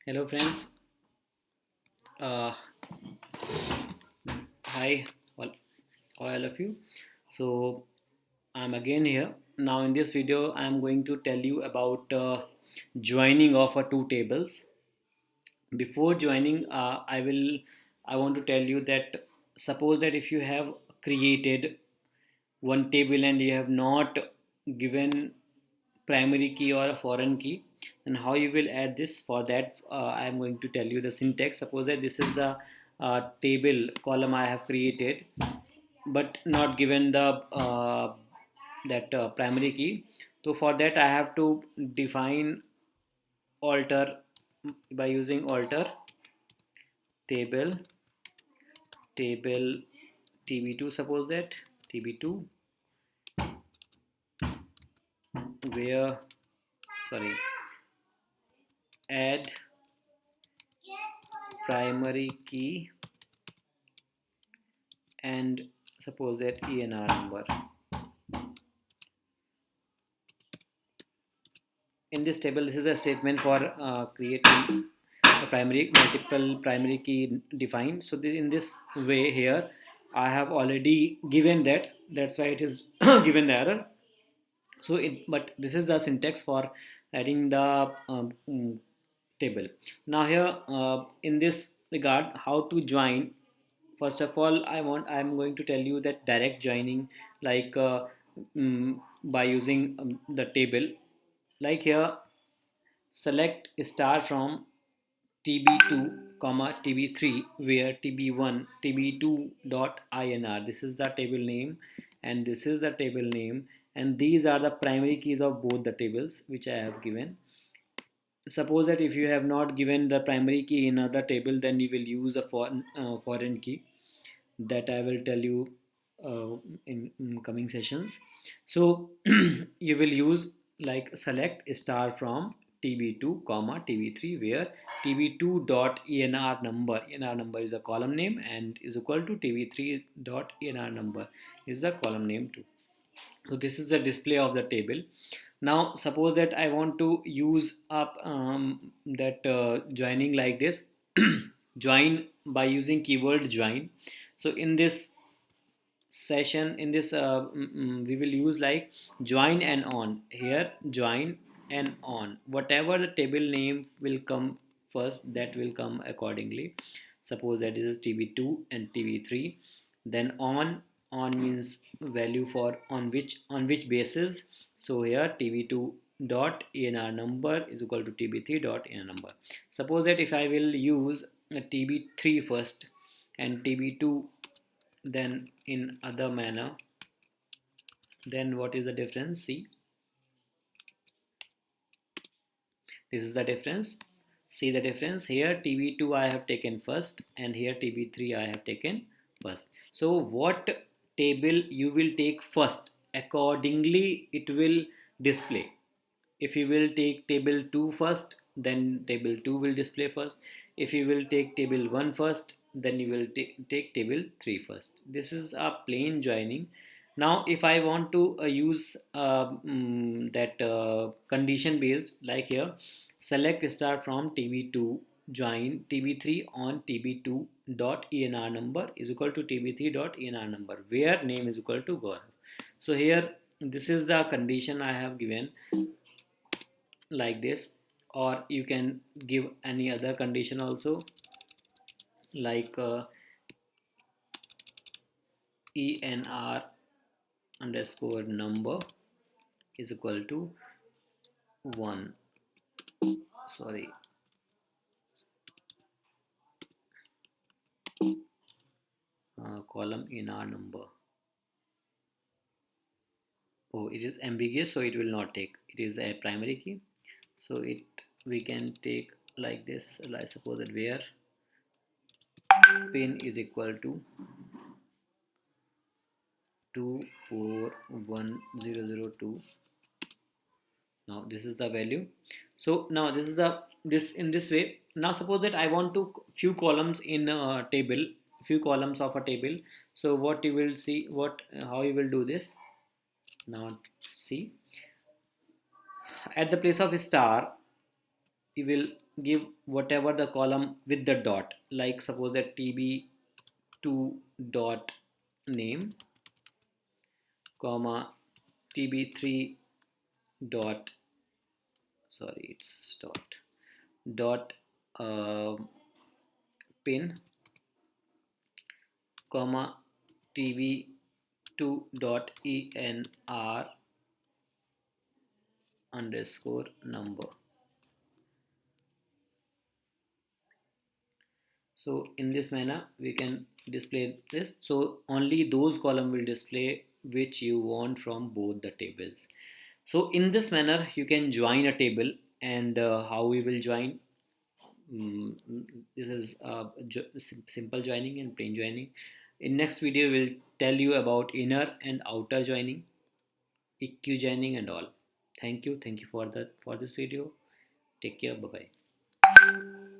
Hello friends. Uh, Hi all of you. So I'm again here. Now in this video I'm going to tell you about joining of two tables. Before joining, I want to tell you that suppose that if you have created one table and you have not given primary key or a foreign key, and how you will add this. For that I am going to tell you the syntax. Suppose that this is the table column I have created but not given the that primary key. So for that I have to define alter by using alter table table tb2. Suppose that tb2 where, sorry, add primary key and suppose that ENR number. In this table, this is a statement for creating a primary multiple primary key defined. So in this way here, I have already given that. That's why it is given the error. So but this is the syntax for adding the table. Now here in this regard, how to join. First of all, I'm going to tell you that direct joining, like by using the table. Like here, select star from tb2 comma tb3 where tb1 tb2 dot inr, this is the table name and this is the table name, and these are the primary keys of both the tables which I have given. Suppose that if you have not given the primary key in other table, then you will use a foreign key that I will tell you in coming sessions. So you will use like select star from tb2 comma tb3 where tb2 dot enr number is a column name and is equal to tb3 dot enr number is the column name too. So this is the display of the table. Now suppose that I want to use up that joining like this. Join by using keyword join. So in this session, in this we will use like join and on. Here join and on, whatever the table name will come first, that will come accordingly. Suppose that is tb2 and tb3, then on means value for on which basis. So here tb2 dot enr number is equal to tb3 dot enr number. Suppose that if I will use a tb3 first and tb2 then in other manner, then what is the difference? See, this is the difference. See the difference here, tb2 I have taken first and here tb3 I have taken first. So what table you will take first, accordingly it will display. If you will take table 2 first, then table 2 will display first. If you will take table 1 first, then you will take table 3 first. This is a plain joining. Now if I want to use that condition based, like here select star from tb2 join tb3 on tb2 dot enr number is equal to tb3 dot enr number where name is equal to Gaurav. So here this is the condition I have given like this, or you can give any other condition also, like enr underscore number is equal to 1, sorry, column enr number. Oh, it is ambiguous, so it will not take. It is a primary key, so it we can take like this. I suppose that where pin is equal to 241002. Now this is the value. So now this is the this in this way. Now suppose that I want to few columns in a table, few columns of a table. So what you will see, what how you will do this. Now see, at the place of star you will give whatever the column with the dot, like suppose that tb2 dot name, comma tb3 dot, sorry it's dot uh, pin, comma tb2 dot enr underscore number. So in this manner we can display this. So only those column will display which you want from both the tables. So in this manner you can join a table. And how we will join? Mm, this is simple joining and plain joining. In next video we'll tell you about inner and outer joining, EQ joining and all. Thank you for this video. Take care. Bye bye.